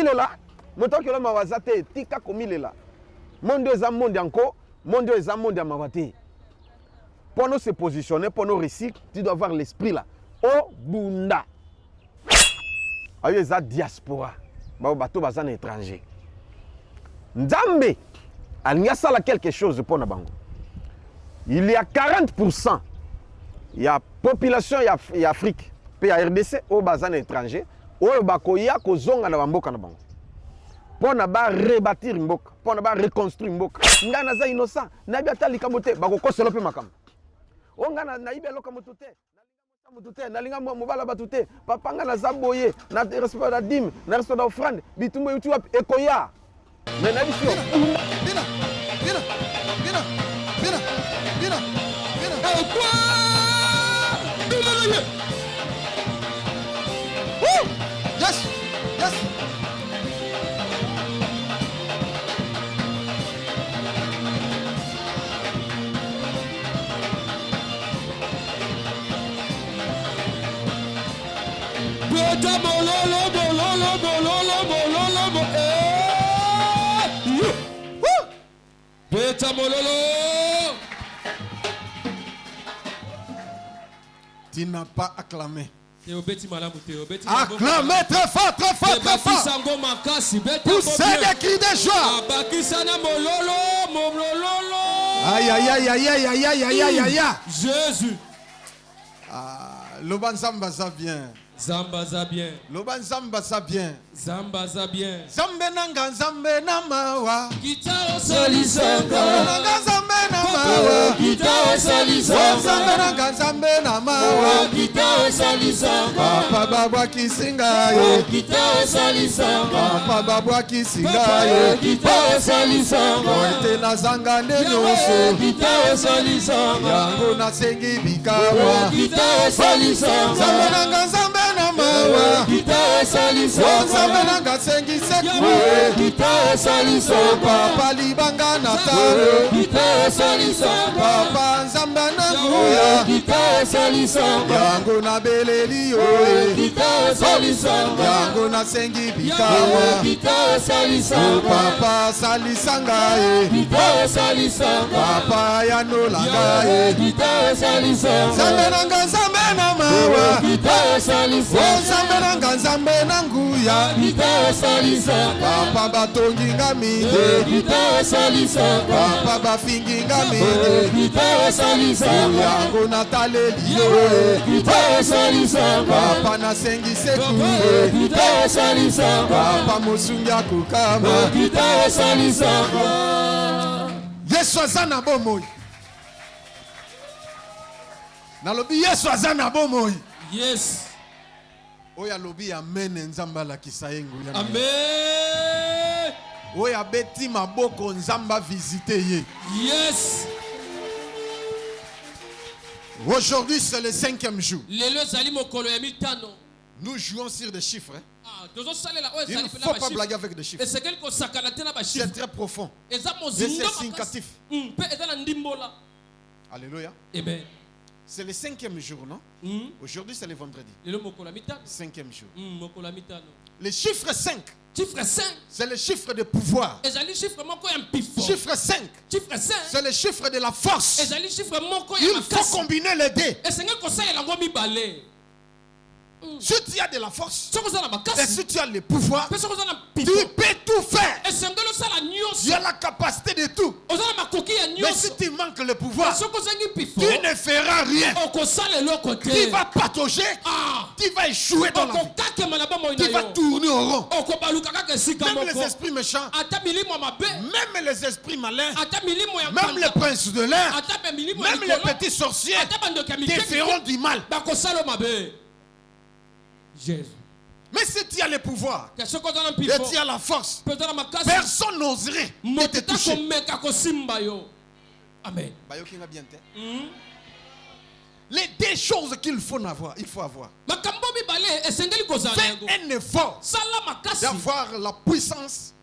komilela moto ke lo mawazate tika komilela monde eza monde encore monde eza monde ya mawate pour nous se positionner pour nous réussir tu dois avoir l'esprit là oh bunda ayo eza diaspora ba bato baza na étranger Nzambe alinga sala quelque chose pour na bango il y a 40% il y a population ya Afrique pe ya RDC au baza na étranger oyo bakoya kozonga na bamboka na bango pona ba rebâtir mboka pona ba reconstruire mboka nga naza innocent na biata likambo te bakokosela pe makambo o nga na ibe loka moto te nalinga mobala batu te papa nga naza boye na respect da dîme na respect da offrande bitumbo yutu ekoya mais na biso Bina yes Beta mololo. Tu n'as pas acclamé. Acclamez très fort, très fort, très fort. Poussez des cris de joie. Aïe, aïe, aïe, aïe, aïe, aïe, aïe, aïe, aïe. Jésus. Loban Zamba ça bien. Zamba za bien. Loban Zamba ça bien. Zamba za bien. Zambe nanga zambe namawa. Kita osalisanga. Nanga zambe namawa. Kita osalisanga. Zambe nanga zambe namawa. Kita osalisanga. Papa babwa kisinga ye. Kita osalisanga. Papa babwa kisinga ye. Kita osalisanga. Oite na zanga ndenyoso. Kita osalisanga. Yango na sengi bikawa. Kita osalisanga. Zambe nanga zambe namawa. Kita osalisanga. Zambe nanga sengi sekwe. Kita osalisanga. Papa libanga na taro. Kita osalisanga. Papa nzambe nanguya. Kita osalisanga. Yango na beleli yo. Kita osalisanga. Yango na sengi bikawa. Kita osalisanga. Papa salisanga ye. Kita osalisanga. Papa yanolanga ye. Kita osalisanga. Zambe nanga zambe na mawa. Kita osalisanga. Zambe nanga zambe nanguya. Kita osalisanga. Papa batongi ngamide. Kita osalisanga. Papa bafingi ngamide. Kita osalisanga. Yango na taleli yo. Kita osalisanga. Papa nasengi sekure. Kita osalisanga. Papa mosungi akokama. Kita osalisanga. Yesu aza na bomoi. Nalobi Yesu aza na bomoi. Yes. Oya lobi amen nzamba la kisayengu. Amen. Oya beti maboko nzamba visiter ye. Yes. Aujourd'hui c'est le 5e jour. Nous jouons sur des chiffres. Il ne faut pas blaguer avec des chiffres. C'est très profond. Et c'est significatif. Alléluia. Amen. C'est le 5e jour, non? Aujourd'hui c'est le vendredi. 5e jour. Le chiffre 5. C'est le chiffre de pouvoir. Chiffre 5. C'est le chiffre de la force. Il faut combiner les deux. Si tu as de la force et si tu as le pouvoir, tu peux tout faire. Tu as la capacité de tout. Mais si tu manques le pouvoir, tu ne feras rien. Tu vas patauger. Tu vas échouer dans la vie. Tu vas tourner au rond. Même les esprits méchants, même les esprits malins, même les princes de l'air, même les petits sorciers te feront du mal. Jésus. Mais si tu as le pouvoir et tu as la force, personne n'oserait te toucher. Amen. Les deux choses qu'il faut avoir, fais un effort d'avoir la puissance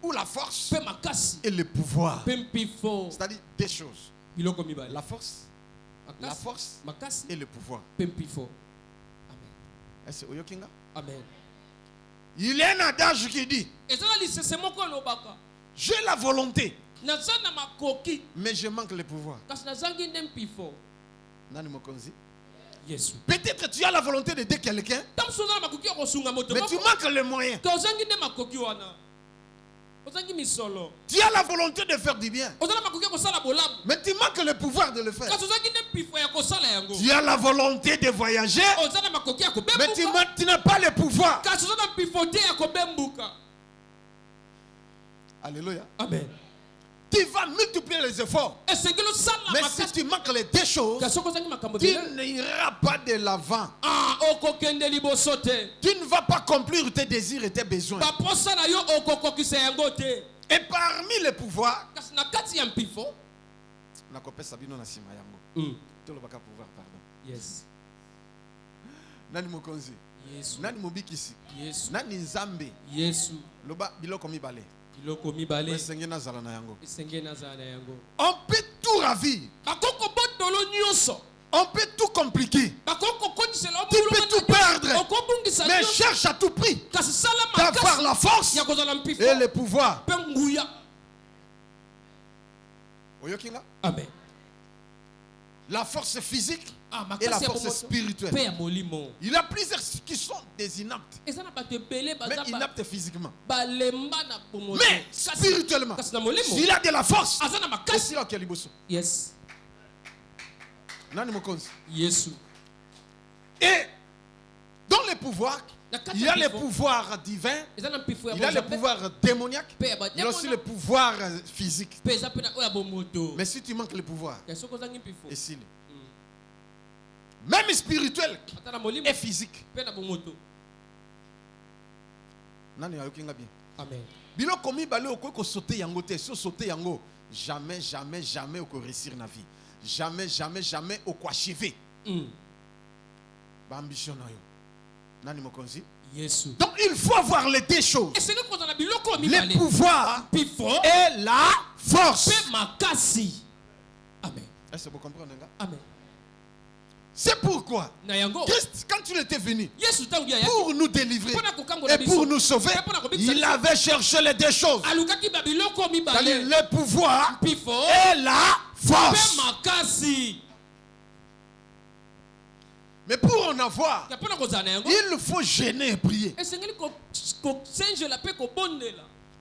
ou la force et le pouvoir. C'est-à-dire deux choses. La force et le pouvoir. Amen. Est-ce que Amen. Il y a un adage qui dit, j'ai la volonté, mais je manque le pouvoir. Peut-être tu as la volonté d'aider quelqu'un, mais tu manques les moyens. Tu as la volonté de faire du bien, mais tu manques le pouvoir de le faire. Tu as la volonté de voyager, mais tu n'as pas le pouvoir. Alléluia. Amen. Tu vas multiplier les efforts, mais si tu manques les deux choses, tu n'iras pas de l'avant. Tu ne vas pas accomplir tes désirs et tes besoins. Et parmi les pouvoirs, yes. Nani mokonzi, nani mobikisi, nani nzambe, loba biloko mibale. On peut tout ravir, on peut tout compliquer, tu peux tout perdre, mais cherche à tout prix d'avoir la force et le pouvoir. Amen. La force physique et la force spirituelle. Il y a plusieurs qui sont des inaptes, mais inaptes physiquement. Mais spirituellement, s'il a de la force, c'est là qu'il y a yes. Yes. Et dans les pouvoirs, il y a les pouvoirs divins, il y a les pouvoirs démoniaques, il y a aussi les pouvoirs physiques. Mais si tu manques le pouvoir, et s'il même spirituel et physique. Amen. Bilo komi bale oko sauter yango te, so sauter yango jamais jamais jamais oko réussir na vie. Jamais jamais jamais oko achever. Ba ambition na yo. Nani mokonzi? Yes. Donc il faut avoir les deux choses. Le pouvoir et la force. Amen. Est-ce que vous comprenez? Amen. C'est pourquoi Christ, quand il était venu pour nous délivrer et pour nous sauver, il avait cherché les deux choses, c'est-à-dire le pouvoir et la force. Mais pour en avoir, il faut gêner et prier.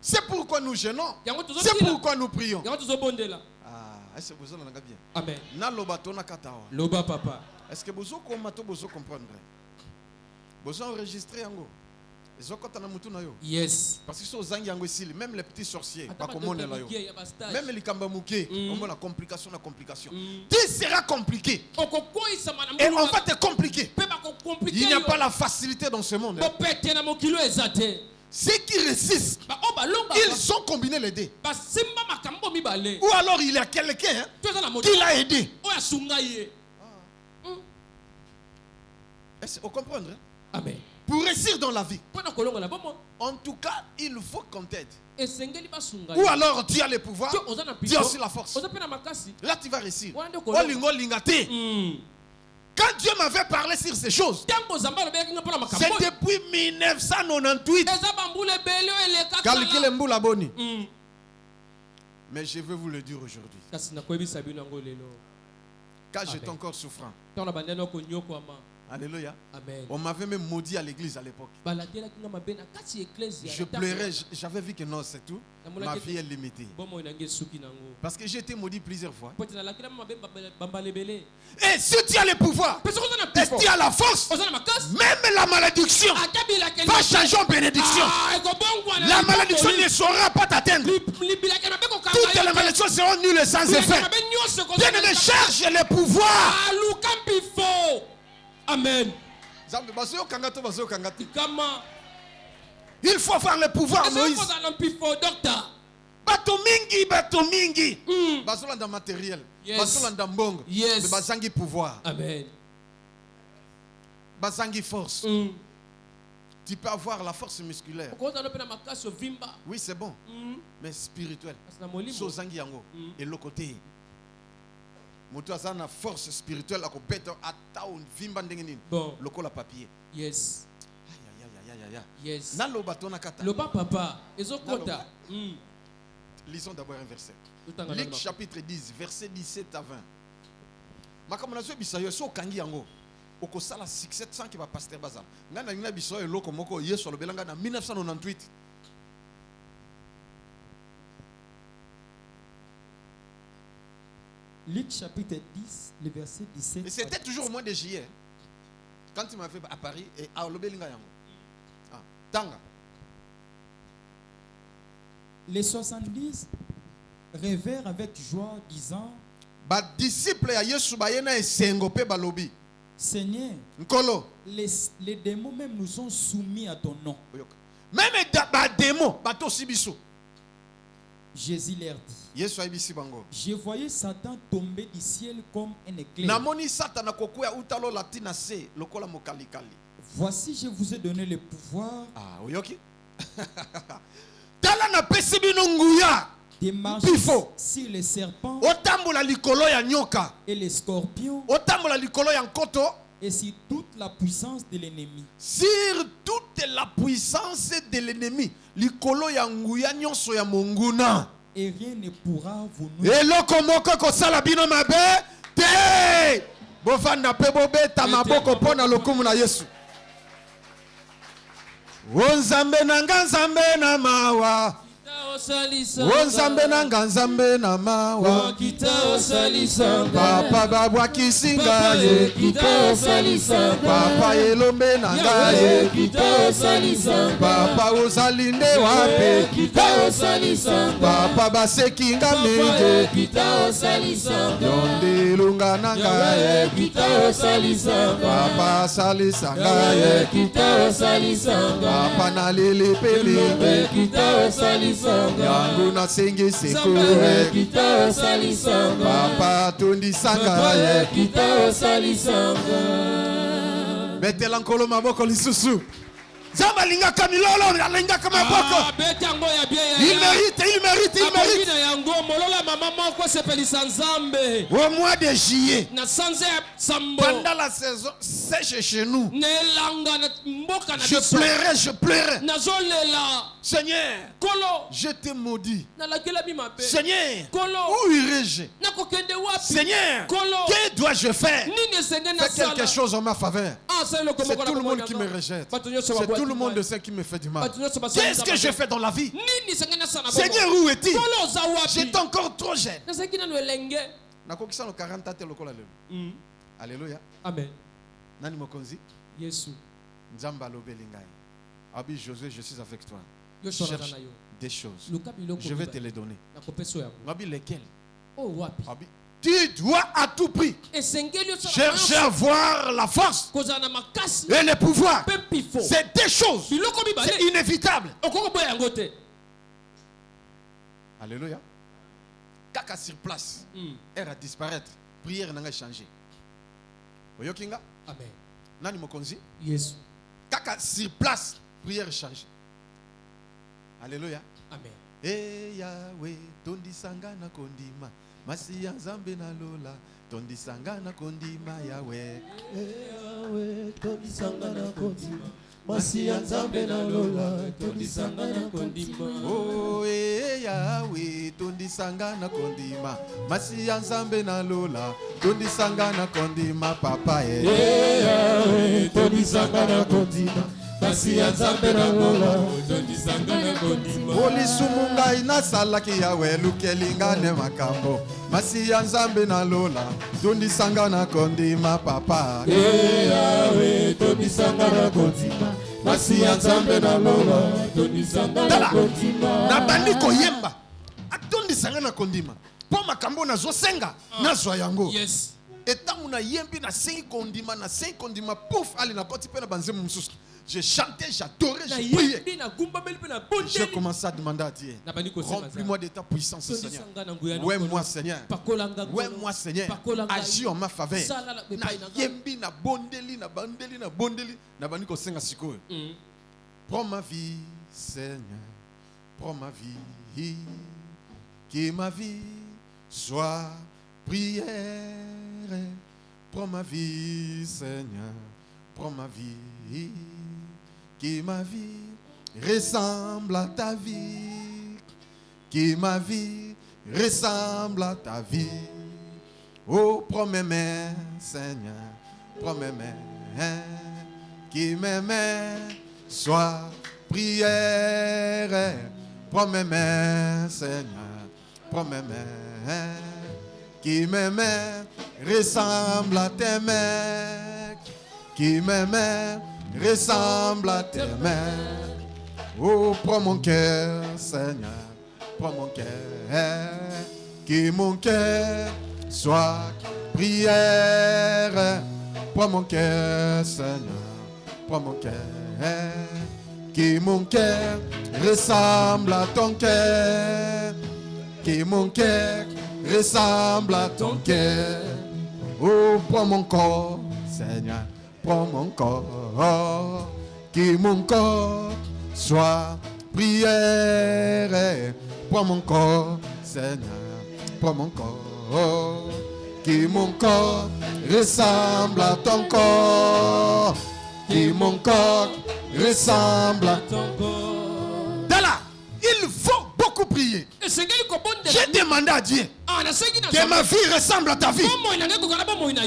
C'est pourquoi nous gênons, c'est pourquoi nous prions. Est-ce que vous avez bien? Amen. Loba papa. Est-ce que vous comprendre? Vous enregistrez en yes. Parce que sont même les petits sorciers, même les kambamouké, on a la complication, tout sera compliqué. Et on va te compliquer. Il n'y a pas la facilité dans ce monde. Ceux qui résistent, ils ont combiné les deux. Ou alors il y a quelqu'un qui l'a aidé. Est-ce que vous comprenez? Amen. Pour réussir dans la vie, en tout cas, il faut qu'on t'aide. Ou alors tu as le pouvoir, tu as aussi la force. Là tu vas réussir. Quand Dieu m'avait parlé sur ces choses, c'est depuis 1998. Calculez Mboula Boni. Mais je veux vous le dire aujourd'hui. Car j'étais encore souffrant. Alléluia. Amen. On m'avait même maudit à l'église à l'époque. Je pleurais, j'avais vu que non, c'est tout. Ma vie est limitée. Parce que j'ai été maudit plusieurs fois. Et si tu as le pouvoir, et si tu as la force, même la malédiction va changer en bénédiction. La malédiction ne saura pas t'atteindre. Toutes les malédictions seront nulles et sans effet. Bien-aimé, cherche le pouvoir. Amen. Il faut avoir le pouvoir, Moïse. Bato mingi. Basola dans matériel. Basola dans bongo. Yes. Basangi pouvoir. Amen. Basangi force. Tu peux avoir la force musculaire. Oui, c'est bon. Mais spirituel. Sozangi yango. Et le côté. Moto azana force spirituelle ako beto ata on vimba ndenge nini. Bon. Lokola papier. Yes. Yes. Le papa. Lisons d'abord un verset. Luc chapitre 10, verset 17 à 20. Makamanazo bisayo so kangi yango. Okosala 700 qui va pasteur bazal. Ngana ngina bisayo loko moko yeso lo belanga na 1998. Luc chapitre 10, le verset 17. Et c'était toujours au mois de juillet. Quand il m'a fait à Paris et à Lobelinga yango. Ah, tanga. Les 70 rêvèrent avec joie, disant: Ba disciple ya Yesu bayena esengo pe balobi. Seigneur, Nkolo, les démons même nous sont soumis à ton nom. Même ba démon bato sibiso. Jésus leur dit: Yesu aibisi bango. Je voyais Satan tomber du ciel comme un éclair. Namoni Satan kokuya utalo latina se lokola mokalikali. Voici, je vous ai donné le pouvoir. Ah, oyoki. Tala na pesi bino nguya. De marcher sur les serpents otambola likolo ya nyoka et les scorpions otambola likolo ya nkoto et sur toute la puissance de l'ennemi. Sur toute la puissance de l'ennemi. Likolo ya nguya nyonso ya monguna. Et rien ne pourra vous nuire. Eloko moko kosala bino mabe te. Bovanda pe bobeta maboko pona lokumu na Yesu. Wonzambe na nganzambe na mawa. Wonzambe na nganzambe na mawa. Papa babwa kisinga ye. Papa elombe na ngaye. Papa ozalinde wape. Papa baseki nga mingi. Yonde lunga na ngaye. Papa salisa ngaye. Papa nalele pele. Yangu na sengi sekure. Papa tundi sanga ye. Betela nkolo maboko lisusu. Zamba linga kamilolo linga kamaboko. Il mérite. Au mois de juillet, pendant la saison sèche chez nous, je pleurais. Seigneur, je te maudis. Seigneur, où irai-je? Seigneur, que dois-je faire? Fais quelque chose en ma faveur. C'est tout le monde qui me rejette. C'est tout le monde qui me fait du mal. Qu'est-ce que je fais dans la vie? Seigneur, où es-tu? J'étais encore trop jeune. Alléluia. Amen. Nani mokonzi? Yesu. Nzamba lobelingai. Abi Josué, je suis avec toi. Cherche des choses. Je vais te les donner. Abi lesquelles? Abi, tu dois à tout prix chercher à voir la force et le pouvoir. C'est des choses. C'est inévitable. Alléluia. Kaka sur place, elle a disparaître. Prière n'a changé. Oyokinga? Amen. Nani mokonzi? Yes. Kaka sur place, prière change. Alléluia. Amen. Eh Yahweh, tondi sangana kondima, masi ya Nzambe na lola, tondi sangana kondima Yahweh. Yahweh, tondi sangana kondima, masi ya Nzambe na lola, tondi sangana kondima. Oh Yahweh, tondi sangana kondima, masi ya Nzambe na lola, tondi sangana kondima papa Yahweh, tondi sangana kondima. Masi ya Nzambe na lola, tondi sangana kondima. Oli sumunga inasalaki Yahweh lukelingane makambo. Masi ya Nzambe na lola, tondi sangana kondima papa. Yahweh, tondi sangana kondima. Masi ya Nzambe na lola, tondi sangana kondima. Na bandi koyemba, atondi sangana kondima. Po makambo na zo senga, na zo yango. Yes. Etangu na yembi na sengi kondima, pouf, ali na koti pe na banzemu msusu. Je chantais, j'adorais, je priais. J'ai commencé à demander à Dieu, remplis-moi de ta puissance, Seigneur. Ouais, moi, Seigneur. Ouais, moi, Seigneur. Agis en ma faveur. Na yembi, na bondeli, na bondeli. Na baniko senga sikoyo. Prends ma vie, Seigneur. Prends ma vie. Que ma vie soit prière. Prends ma vie, Seigneur. Prends ma vie. Que ma vie ressemble à ta vie. Que ma vie ressemble à ta vie. Oh, promets-moi, Seigneur, promets-moi, que mes mains soient prières. Promets-moi, Seigneur, promets-moi, que mes mains ressemblent à tes mains. Que mes mains ressemblent à tes mains. Oh, prends mon cœur, Seigneur, prends mon cœur. Que mon cœur soit prière. Prends mon cœur, Seigneur, prends mon cœur. Que mon cœur ressemble à ton cœur. Que mon cœur ressemble à ton cœur. Oh, prends mon corps, Seigneur, prends mon corps. Que mon corps soit prière. Prends mon corps, Seigneur, prends mon corps. Que mon corps ressemble à ton corps. Que mon corps ressemble à ton corps. Dala, il faut beaucoup prier. J'ai demandé à Dieu que ma vie ressemble à ta vie.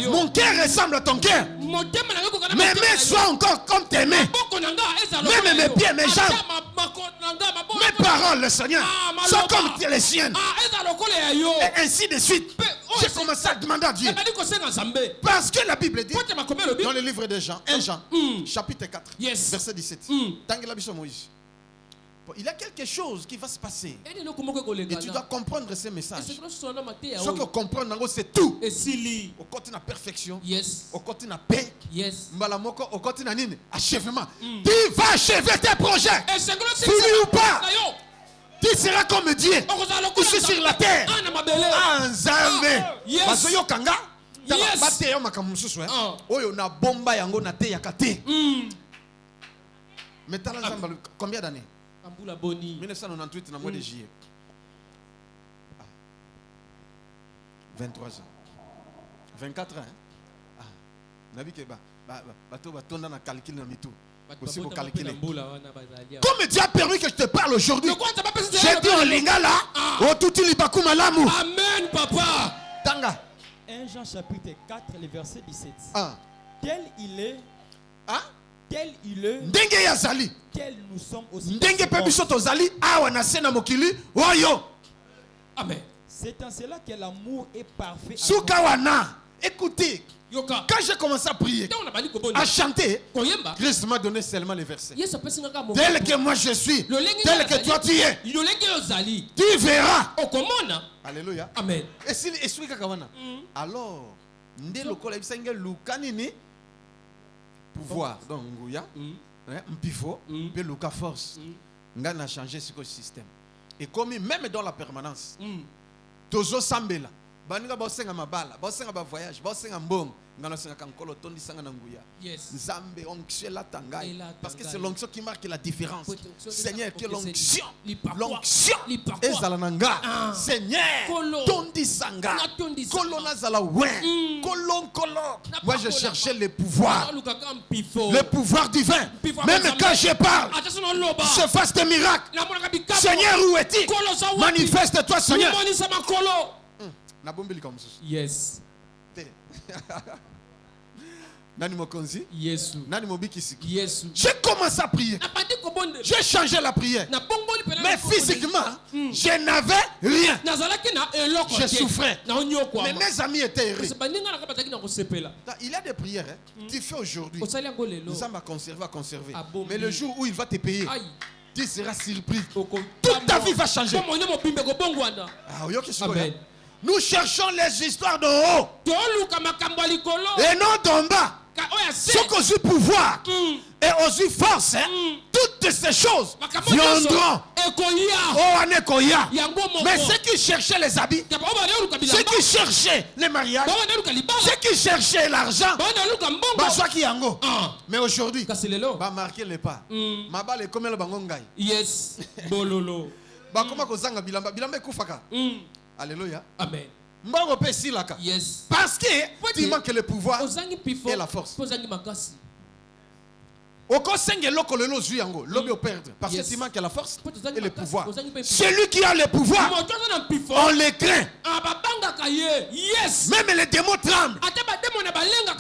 Mon cœur ressemble à ton cœur. Mes mains soient encore comme tes mains. Même mes pieds, mes jambes, mes paroles, le Seigneur, soient comme les siennes. Et ainsi de suite. J'ai commencé à demander à Dieu. Parce que la Bible dit dans le livre de Jean, 1 Jean, chapitre 4, verset 17. Il y a quelque chose qui va se passer. Et tu dois comprendre ces messages. Ce que comprendre, c'est tout. Au côté de la perfection, au côté de la paix, au côté de l'achèvement. Tu vas achever tes projets. Fini ou pas. Tu seras comme Dieu. Ici sur la terre. En Zambé. Bazoyo Kanga. Bate yo makamususu. Oyo na bomba yango na te yakate. Mais t'as combien d'années? 1998 dans le mois de juillet. 23 ans. 24 ans. Nabi Keba. Bato batonda na calcul na mitou. Aussi pour calculer. Comme Dieu a permis que je te parle aujourd'hui. J'ai dit en lingala. Oh tout il bakou malamu. Amen papa. Tanga. 1 Jean chapitre 4 le verset 17. Tel il est. Tel il est. Ndenge yazali. Tel nous sommes aussi. Ndenge pe biso tozali awa na sena mokili. Oyo. Amen. C'est en cela que l'amour est parfait. Sukawana. Écoutez. Quand j'ai commencé à prier, à chanter, Christ m'a donné seulement les versets. Tel que moi je suis, tel que toi tu es, tu verras. Alléluia. Amen. Et si alors, ndé lokola bisanga lukanini pouvoir donc nguya, mpifo, pe luka force. Ngana a changé ce système. Et comme même dans la permanence, tozo sambela. Baninga bosenga mabala, bosenga ba voyage, bosenga mbong, ngana senga kankolo tondi sanga na nguya. Nzambe onction la tangai parce que c'est l'onction qui marque la différence. Seigneur, que l'onction, l'onction ezala nanga. Seigneur, tondi sanga. Kolona zala wen. Kolon kolo. Moi je cherchais le pouvoir. Le pouvoir divin. Même quand je parle, je fasse des miracles. Seigneur, où es-tu? Manifeste-toi, Seigneur. Yes. Nani mokonzi? Yes. Nani mobikisi? Yes. J'ai commencé à prier. J'ai changé la prière. Mais physiquement, je n'avais rien. Je souffrais. Mais mes amis étaient heureux. Il y a des prières tu fais aujourd'hui. Nous sommes à conserver. Mais le jour où il va te payer, tu seras surpris. Toute ta vie va changer. Amen. Nous cherchons les histoires d'en haut et non d'en bas. Ce qu'aux yeux pouvoir et aux yeux force, toutes ces choses viendront. Mais ceux qui cherchaient les habits, ceux qui cherchaient les mariages, ceux qui cherchaient l'argent, mais aujourd'hui, va marquer les pas. Ma balle est comme le bangongai. Yes. Bololo. Comment que zanga bilamba bilamba kufaka. Alléluia. Amen. Yes. Parce que tu manques le pouvoir et la force. Parce que tu manques la force et le pouvoir. Celui qui a le pouvoir, on le craint. Même les démons tremblent.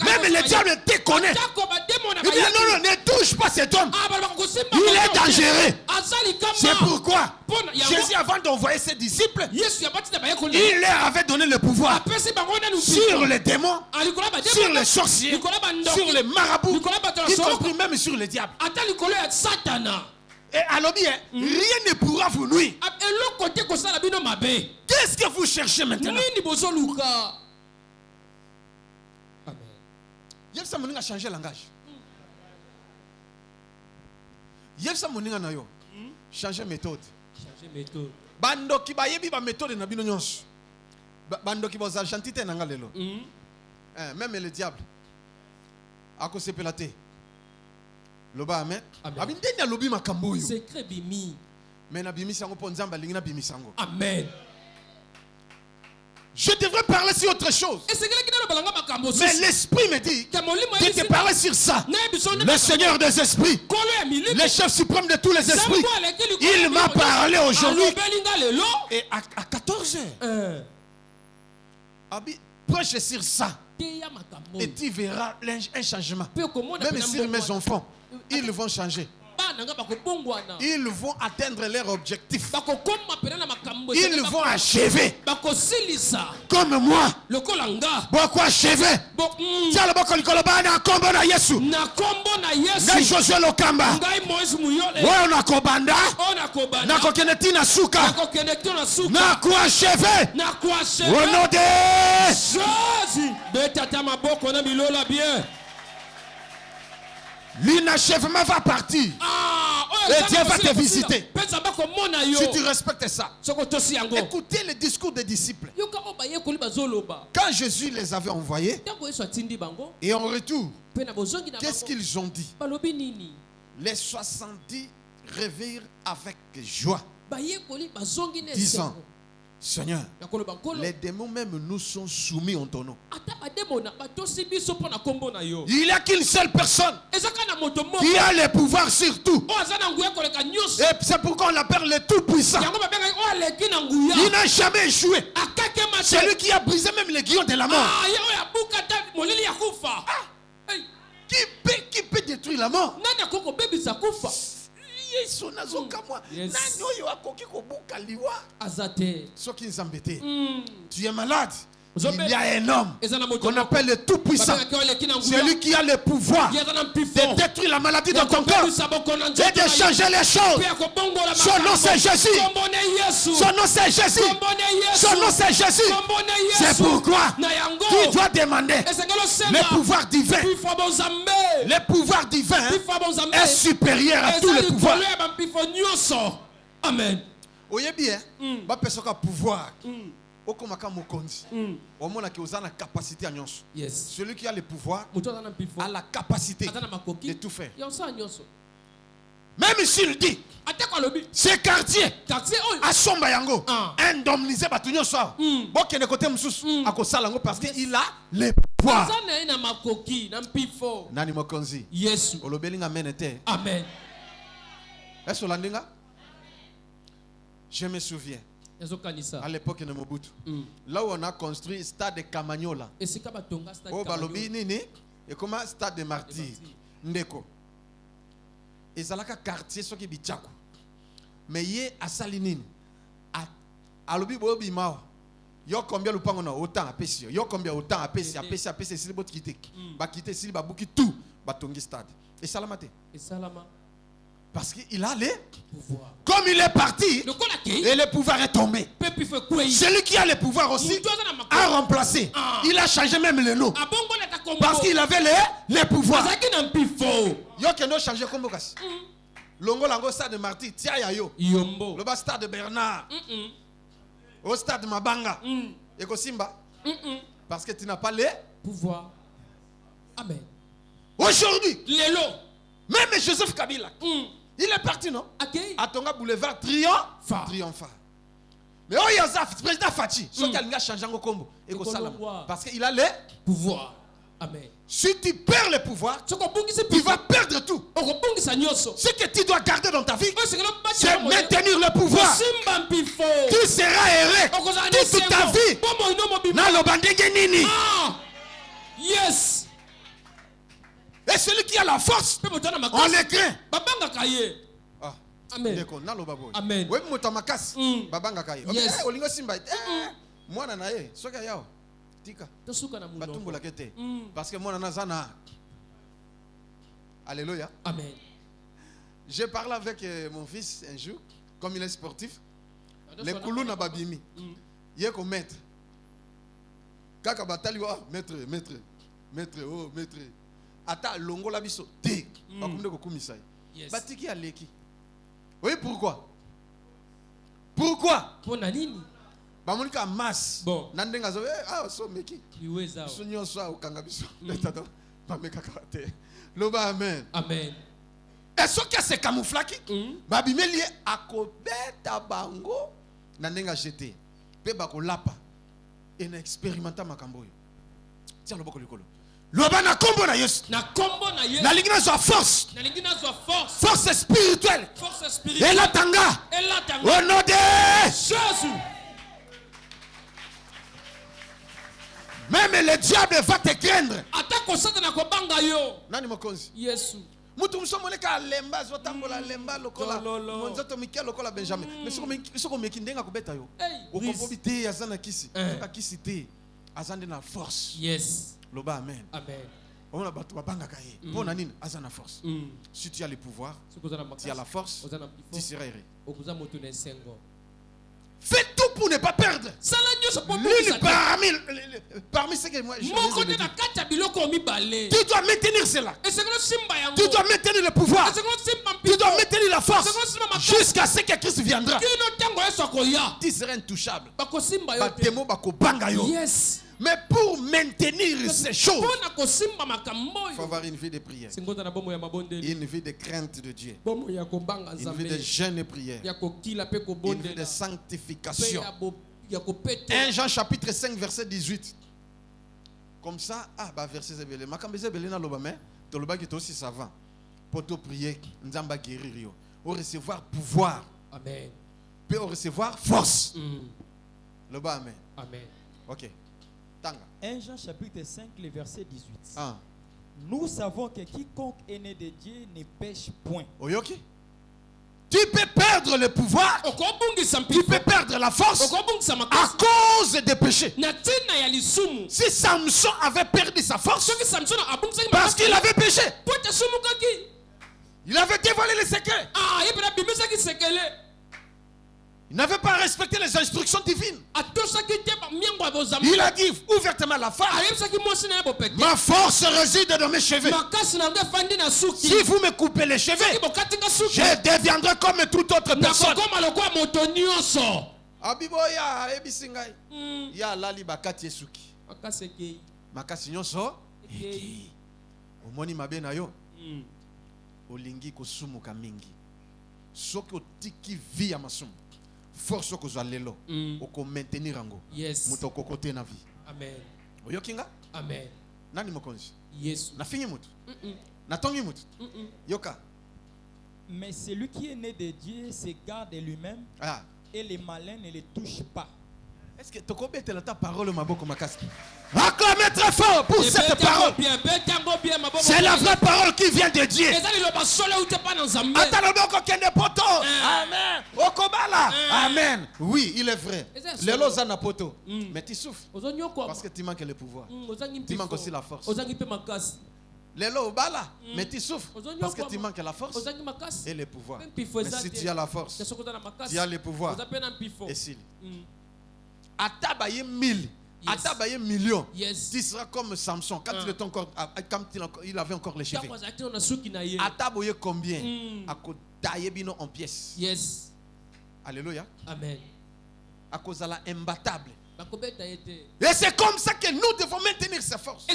Même les diables te connaissent. Il dit non, ne touche pas cet homme. Il est dangereux. C'est pourquoi Jésus, avant d'envoyer ses disciples, il leur avait donné le pouvoir sur les démons, sur les sorciers, sur les marabouts, y compris même sur les diables. Et alors bien, rien ne pourra vous nuire. Qu'est-ce que vous cherchez maintenant? Yelsa Moninga a changé le langage. Yelsa Moninga na yo changer méthode. Bando ki ba yebi ba méthode na bino nyonso. Bando ki ba za gentité na ngalelo. Même le diable. Ako sepelate. Loba amen. Abindeni na lobi makambo yo. Secret bimi. Mais na bimi sango po nzamba lingi na bimi sango. Amen. Je devrais parler sur autre chose. Mais l'esprit me dit de te parler sur ça. Le Seigneur des esprits, le chef suprême de tous les esprits, il m'a parlé aujourd'hui. Et à 14 heures, prêche sur ça. Et tu verras un changement. Même sur mes enfants, ils vont changer. Ils vont atteindre leur objectif. Ils vont achever. Comme moi. Beaucoup achever. Tiens le boko likoloba na kombo na Yesu. Na Josué Lokamba. Ouais on a kobanda. Na kokeneti na suka. Na ko achever. Au nom de Jésus. Betata maboko na bilola bien. L'inachèvement va partir. Et Dieu va te visiter. Si tu respectes ça. Écoutez le discours des disciples. Quand Jésus les avait envoyés, et en retour, qu'est-ce qu'ils ont dit? Les 70 revirent avec joie, disant: Seigneur, les démons même nous sont soumis en ton nom. Il n'y a qu'une seule personne qui a le pouvoir sur tout. Et c'est pourquoi on l'appelle le Tout-Puissant. Il n'a jamais échoué. C'est lui qui a brisé même les guillons de la mort. Qui peut détruire la mort? Tu es malade. Il y a un homme qu'on appelle le Tout-Puissant. C'est lui qui a le pouvoir de détruire la maladie dans ton corps et de changer les choses. Son nom c'est Jésus. Son nom c'est Jésus. Son nom c'est Jésus. C'est pourquoi tu dois demander le pouvoir divin. Le pouvoir divin est supérieur à tous les pouvoirs. Amen. Oye bien, ba pesoka pouvoir. Capacité à yes. Celui qui a le pouvoir a la capacité de tout faire. Même s'il dit ce quartier à Sombayango indemnisé parce qu'il a le pouvoir. Nani mokonzi Yes. olobelinga menete. Amen. Est-ce je me souviens. À l'époque de Mobutu, là où on a construit le stade de Kamanyola, au Balobi Nini, et comment stade de Martyr, Ndeko. Et ça là quartier ce qui bichaku. Mais yé à Salinine, à Lobi Bobi Mao, yo combien le pango na autant à Pessi, yo combien autant à Pessi, si le bot quitter, ba quitter si ba bouki tout, ba tongi stade. Et Salamate. Et Salama. Parce qu'il a le pouvoir. Comme il est parti, et le pouvoir est tombé. Celui qui a le pouvoir aussi a remplacé. Il a changé même le nom. Parce qu'il avait le pouvoir. Yo kendo changé comme Bokas. Longo lango stade de Marty, tia ya yo. Yombo. Le stade de Bernard. Au stade de Mabanga. Et Simba. Parce que tu n'as pas le pouvoir. Amen. Aujourd'hui, Lélo. même Joseph Kabila. Il est parti, non? À Tonga Boulevard, triomphant. Mais oh, il y a le président Fachi. Ce qui a changé en combo. Parce qu'il a le pouvoir. Amen. Si tu perds le pouvoir, tu vas perdre tout. Ce que tu dois garder dans ta vie, c'est maintenir le pouvoir. Tu seras erré toute ta vie. Yes. Et celui qui a la force, on le craint. Amen. Amen. Yes. Parce que moi, alléluia. Amen. J'ai parlé avec mon fils un jour, comme il est sportif. Les coulous n'a pas bimi. Il y a comme maître. Kaka batali wa maître. Oh maître. Ata longo la biso te. Bakumde ko kumisai. Batiki aleki. Oui, pourquoi? Pour nani? Bamonika masse. Bon. Nandenga zo so meki. Iweza. Sunyo so okanga biso. Letado. Bameka kate. Loba amen. Amen. Et ce qui se camouflaki, babimeli akobeta bango nandenga jeté. Pe bako lapa. Et na expérimenta makamboyo. Tiens le boko likolo. Loba na kombo na Yesu. Na kombo na Yesu. Na lingina zo force. Na lingina zo force. Force spirituelle. Force spirituelle. Et la tanga. Au nom de Jésus. Même le diable va te craindre. Atako satana ko banga yo. Nani mokonzi? Yesu. Mutu musomoleka lemba zotambola lemba lokola monzoto mikia lokola Benjamin. Mais soko mekindenga kubeta yo. Okombobi te azana kisi. Akisi te. Azande na force. Yes. Loba amen. Amen. On a battu babanga kaye. Pour nanine azana force. Si tu as le pouvoir, tu as la force, tu seras erré. Fais tout pour ne pas perdre. L'une parmi ceux que moi je tu dois maintenir cela. Tu dois maintenir le pouvoir. Tu dois maintenir la force jusqu'à ce que Christ viendra. Tu seras intouchable. Yes. Mais pour maintenir ces choses, il faut avoir une vie de prière, une vie de crainte de Dieu, une vie de jeûne et prière, une vie de sanctification. 1 Jean chapitre 5 verset 18. Comme ça, verset zébélé. Ma kambé zébélé na loba mais to loba qui est aussi savant. Pour te prier, nzamba guérir, au recevoir pouvoir. Amen. Puis au recevoir force. Loba amen. Amen. OK. 1 Jean chapitre 5, le verset 18. Nous savons que quiconque est né de Dieu ne pêche point. Oyoki? Tu peux perdre le pouvoir, tu peux perdre la force à cause des péchés. Si Samson avait perdu sa force parce qu'il avait péché, il avait dévoilé les secrets. Il n'avait pas respecté les instructions divines. Il a dit ouvertement à la femme, ma force réside dans mes cheveux. Si vous me coupez les cheveux, je deviendrai comme toute autre personne. Ya lali bakati esuki. Makasi nyonso. Omoni mabe na yo. Olingi kosumuka mingi. Soki otiki vi ya masumu. Force que lelo oko maintenir ango. Yes. Muto kokote na vie. Amen. Oyokinga? Amen. Nani mokonzi? Yes. Na fingi mutu. Na tongi mutu. Yoka. Mais celui qui est né de Dieu se garde lui-même et les malins ne le touchent pas. Est-ce que tu connais ta parole maboko makasi? Acclamez très fort pour cette parole. C'est la vraie parole qui vient de Dieu. Amen. Okobala. Amen. Oui, il est vrai. Les lozana poto. Mais tu souffres parce que tu manques le pouvoir. Tu manques aussi la force. Les lobala. Mais tu souffres parce que tu manques la force et le pouvoir. Mais si tu as la force, tu as le pouvoir. Et si Atabaye 1000, Atabaye millions, tu seras comme Samson quand il avait encore les cheveux. Atabaye combien? Akodaye bino en pièces. Yes. Alléluia. Amen. Akozala imbattable. Et c'est comme ça que nous devons maintenir ces forces.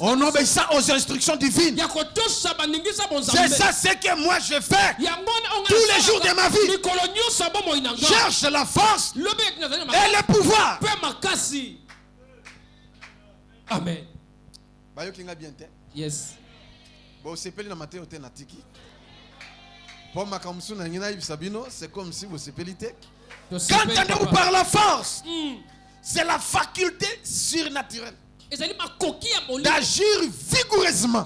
En obéissant aux instructions divines. C'est ça ce que moi je fais tous les jours de ma vie. Cherche la force et le pouvoir. Amen. Yes. Bon, c'est pas le matin au tenatiki. Pour ma kamsu na ngina ibisabino, c'est comme si vous s'épélité. Quand on par la force, c'est la faculté surnaturelle d'agir vigoureusement.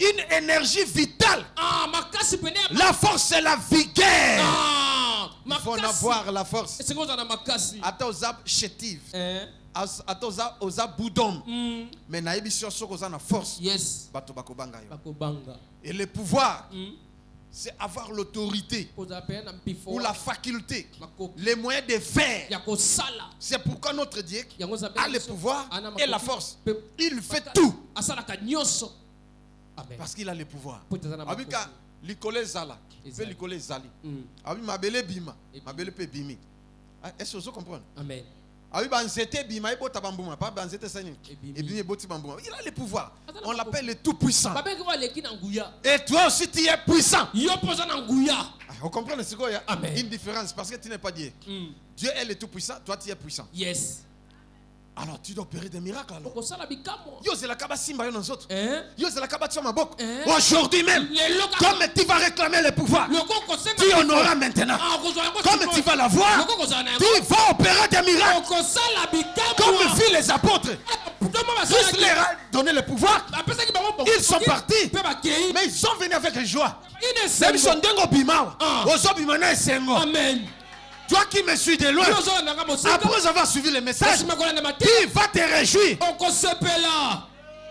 Une énergie vitale. La force, c'est la vigueur. Il faut en avoir la force. Atozab chétive. Atozab boudom. Mais naïbi sur ce qu'on a force. Yes. Et le pouvoir, c'est avoir l'autorité ou la faculté, les moyens de faire. C'est pourquoi notre Dieu a le pouvoir et la force. Il fait tout parce qu'il a le pouvoir. Est-ce que vous comprenez? Amen. Il a le pouvoir. On l'appelle le tout-puissant. Et toi aussi tu es puissant. Vous comprenez ce qu'il y a? Une différence parce que tu n'es pas Dieu. Dieu est le tout-puissant, toi tu es puissant. Yes. Alors tu dois opérer des miracles. Aujourd'hui même, comme tu vas réclamer le pouvoir, tu en auras maintenant. Comme tu vas l'avoir, tu vas opérer des miracles. Comme fit les apôtres. Juste leur donner le pouvoir. Ils sont partis, mais ils sont venus avec joie. Amen. Toi qui me suis de loin, après avoir suivi le message, tu vas te réjouir.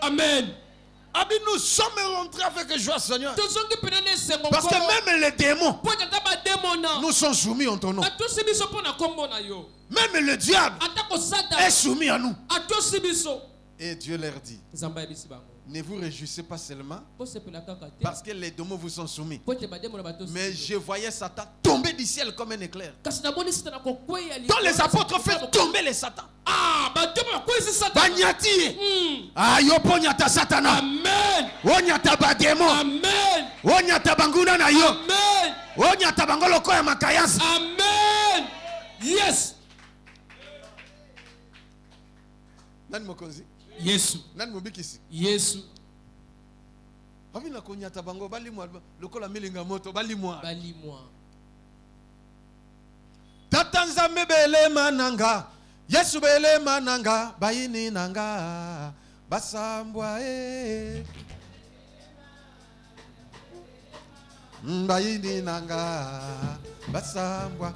Amen. Nous sommes rentrés avec joie, Seigneur. Parce que même les démons nous sont soumis en ton nom. Même le diable est soumis à nous. Et Dieu leur dit, ne vous réjouissez pas seulement parce que les démons vous sont soumis. Mais je voyais Satan tomber du ciel comme un éclair. Quand les apôtres ont fait tomber les Satan. Amen. Amen. Yes. Yesu. Yesu. Tata Nzambe belema nanga, Yesu belema nanga, bayini nanga, basambwa bayini nanga, basambwa.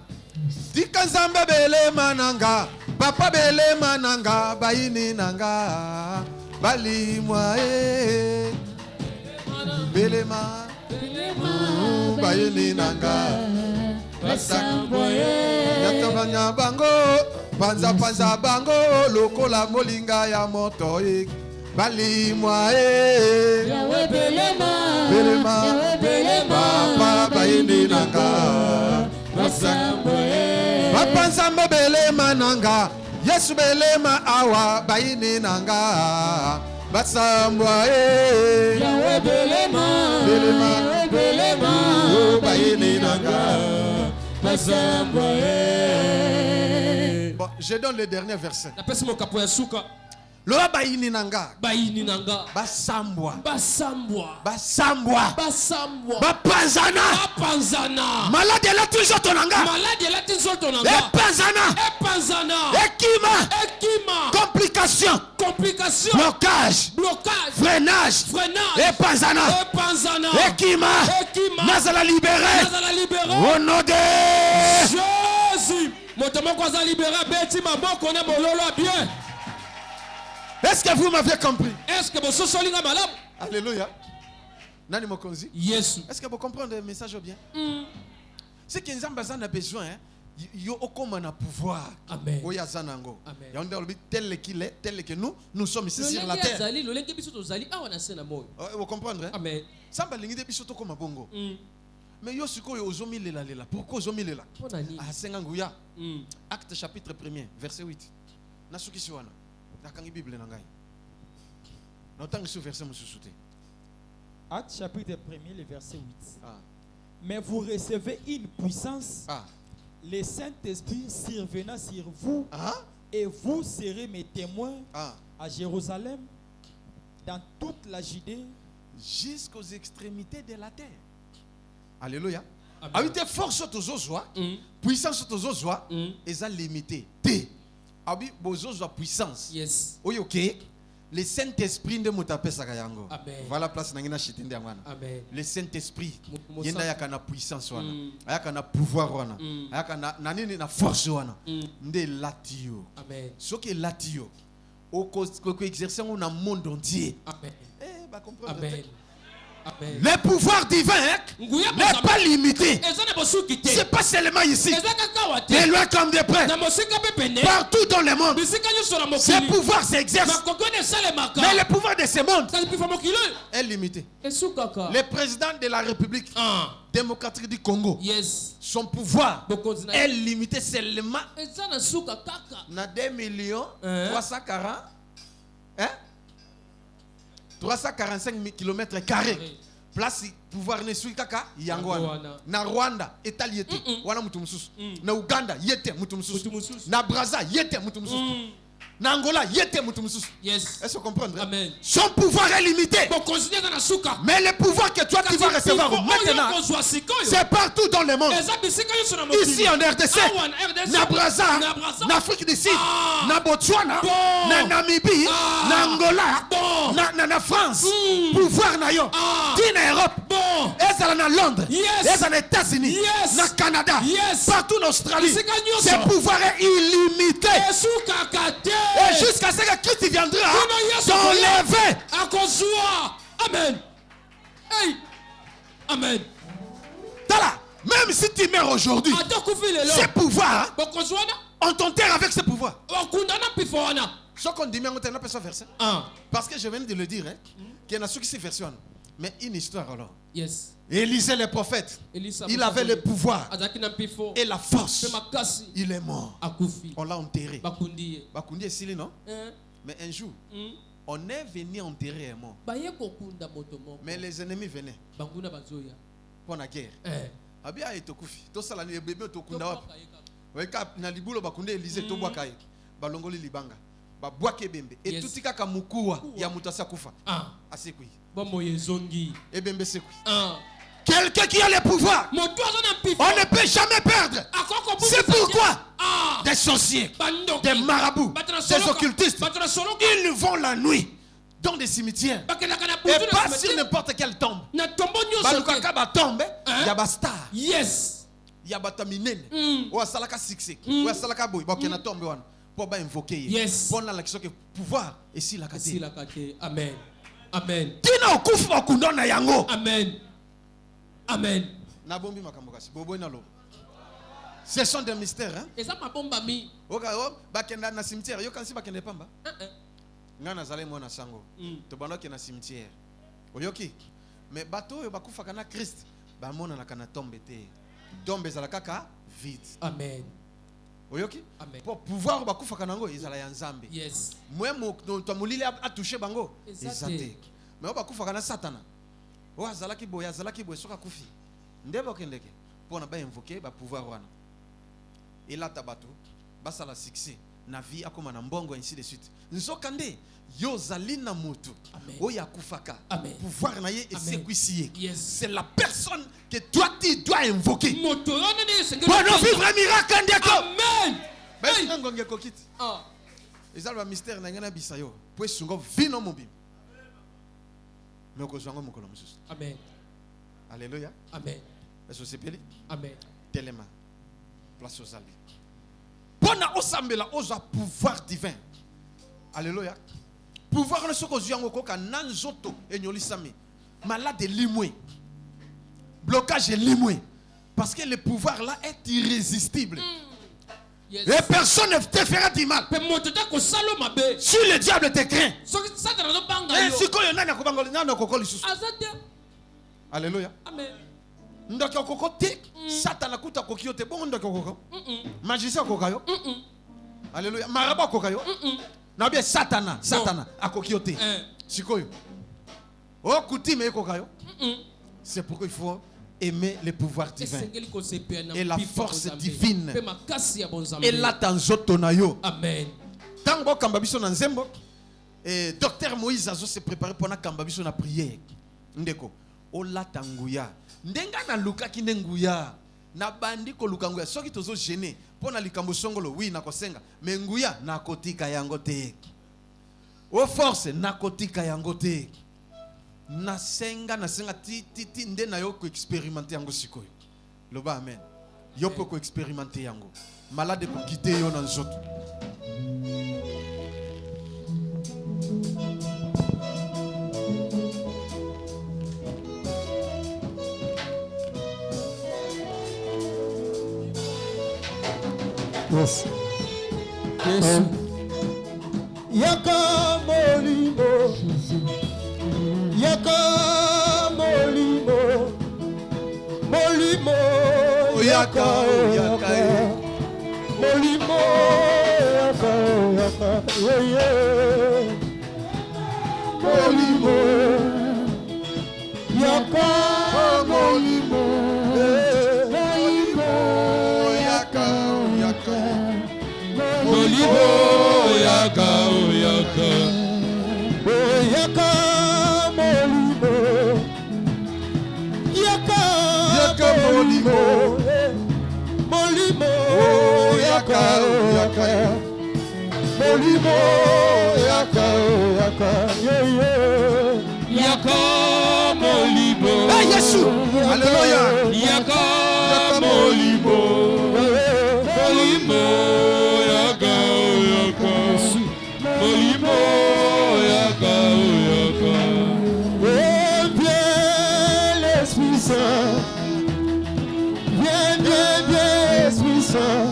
Tika Nzambe belema nanga, papa belema nanga, bayini nanga, balimwa belema, bayini nanga, basambwa yatabanya bango, panza panza bango, lokola molinga ya moto balimwa Yawe belema, papa bayini nanga, Papa Nzambe belema nanga, Yesu belema awa bayini nanga, basambwa Yawe belema, bayini nanga, basambwa Bon, je donne le dernier verset. Le bayini nanga, basambwa, bapanzana, malade la toujours tonanga, epanzana, ekima, complication, blocage, freinage, epanzana, ekima, nazala libéré, au nom de Jésus. Bien. Est-ce que vous m'avez compris? Est-ce que vous avez compris? Alléluia. Nani mokonzi? Yes. Est-ce que vous comprenez le message bien? C'est que Nzambe a besoin, yo okoma na pouvoir. Amen. Oya zanango. Amen. Ya on dit tel qu'il est, tel que nous sommes ici sur la terre. Vous comprenez? Amen. Samba lingi de bisoto koma bongo. Mais yo sikoyo ozomi lela. Pourquoi ozomi lela? Ah senganguya. Acte chapitre 1er, verset 8. Nasuki siwana. Nakangi Bible nangai. N'entends ce verset mususu te. Acte chapitre 1er, le verset 8. Mais vous recevez une puissance. Le Saint-Esprit survenant sur vous. Et vous serez mes témoins à Jérusalem, dans toute la Judée jusqu'aux extrémités de la terre. Alléluia. A eu des forces aux ozoa, puissance aux ozoa, et ça limité. T. A eu des ozoa puissance. Yes. Oui, ok. Le Saint-Esprit de Moutapé Sakayango. Voilà la place n'angina chitinde amana. Le Saint-Esprit, yenda yakana puissance wana, yakana pouvoir wana, yakana nani na force wana. Nde latio. Amen. Ce qui est latio, au exercer dans le monde entier. Amen. Eh, bah comprendre. Amen. Le pouvoir divin n'est pas limité. C'est pas seulement ici. De loin comme de près. Partout dans le monde. Ce pouvoir s'exerce. Mais le pouvoir de ce monde est limité. Le président de la République démocratique du Congo, son pouvoir est limité seulement à 2 millions 340 345 km². Place pouvoir ne suis kaka yangwana. Na Rwanda État yete wana mutu mususu. Na Uganda yete mutu mususu. Na Brazza yete mutu mususu. Na Angola yete mutu mususu. Yes. Est-ce que vous comprenez? Amen. Son pouvoir est limité. Mais le pouvoir que toi tu vas recevoir maintenant, c'est partout dans le monde. Ici en RDC, na Brazza, na Afrique du Sud, na Botswana, na Namibie, na Angola, na France. Pouvoir na yo. Dina Europe. Et na Londres. Et na États-Unis. Na Canada. Partout en Australie. Ce pouvoir est illimité. Et jusqu'à ce que Christ viendra s'enlever. Amen. Hey. Amen. Tala, même si tu meurs aujourd'hui, ce pouvoir, on t'enterre avec ce pouvoir. Ce qu'on dit, on n'a pas ce verset. Parce que je viens de le dire, qu'il y en a ceux qui se version. Mais une histoire alors. Yes. Élisée le prophète, il avait le pouvoir et la force. Il est mort. On l'a enterré. Bakundi est silé, non? Mais un jour, on est venu enterrer un mort. Mais les ennemis venaient pour la guerre. Abia et Tokufi. Tout ça, les bébés au Tokunda. Na libulo bakunde Élisée Tobwakaye. Balongoli libanga. Babwake bembe. Et tout tika kamukua ya mutasa kufa. Asekui. Et bembe sekui. Quelqu'un qui a le pouvoir, on ne peut jamais perdre. C'est pourquoi des sorciers, des marabouts, des occultistes, ils vont la nuit dans des cimetières et pas sur n'importe quelle tombe. Il y a des stars. Yes. Il y a des minènes. Ou à salaka succès. Ou à salaka boy. Bon, il y a tombe pour invoquer. Yes. Pour la question que pouvoir et si la kate. Amen. Amen. Tina okufa okundona yango. Amen. Amen. Ce sont des mystères. Hein? Et ça m'a bomba mi. Bakenda na cimetière. Yo kansi bakende pamba. Ngana zale mona sango. To bando ke na cimetière. Oyoki. Mais bateau yo bakufa kana Christ. Ba mona na kana tombe te. Tombe za la kaka vide. Amen. Oyoki? Amen. Pour pouvoir bakufa kana ngo izala ya nzambe. Yes. Moi mo to mulile a toucher bango. Exacté. Mais bakufa kana satana. Oh, zalaki boya soka kufi. Ndebo kendeke. Pour na ba invoquer ba pouvoir wana. Et là tabatu, basa la succès na vie akoma na mbongo ainsi de suite. Nzokande yo zalina mutu. Oya kufaka. Pouvoir na ye et séquisier. C'est la personne que toi tu dois invoquer. Pour nous vivre un miracle ndeko. Amen. Ben ngonge kokiti. Ezalba mystère na ngana bisayo. Pour sungo vino mobim. Amen. Alléluia. Amen. Amen. Tellement. Place aux alliés. Pona osambela oza pouvoir divin. Alléluia. Pouvoir ne se koziango koka nanzoto enyolisami. Malade limoué. Blocage limoué. Parce que le pouvoir là est irrésistible. Yes. Et personne ne te fera du mal. Si le diable te craint. Alléluia. Amen. Ndoko koko te Satan kuta kokio te bon ndoko koko. Magicien kokayo. Alléluia. Maraba kokayo. Na bien Satana akokio te. Sikoyo. Oh kutime kokayo. C'est pourquoi il faut aimer le pouvoir divin et la force divine. Et là tanzoto na yo. Amen. Tango kamba biso na nzembo Et docteur Moïse Azo s'est préparé pour la Kambabiso na prière. Ndeko. Ola tanguya. Ndenga na luka ki nenguya. Na bandi ko luka nguya. Soki tozo gêné. Pona likambo songolo. Oui, na kosenga. Mais nguya na kotika yango te. O force na kotika yango te. Na senga ti nde na yo ko expérimenter yango sikoyo. Loba amen. Yo po ko expérimenter yango. Malade ko quitter yo na nzoto. Yes. Yes. Yaka molimo. Yaka molimo. Molimo. Yaka yaka. Molimo. Yaka yaka. Yeah yeah. Molimo. Yaka molimo. Molimo yaka yaka yaka molimo yaka yaka molimo molimo yaka yaka molimo yaka yaka yaka molimo. Ah Yesu, alléluia. Yaka molimo molimo. Molimo yaka yaka. Oh viens l'Esprit Saint, viens l'Esprit Saint,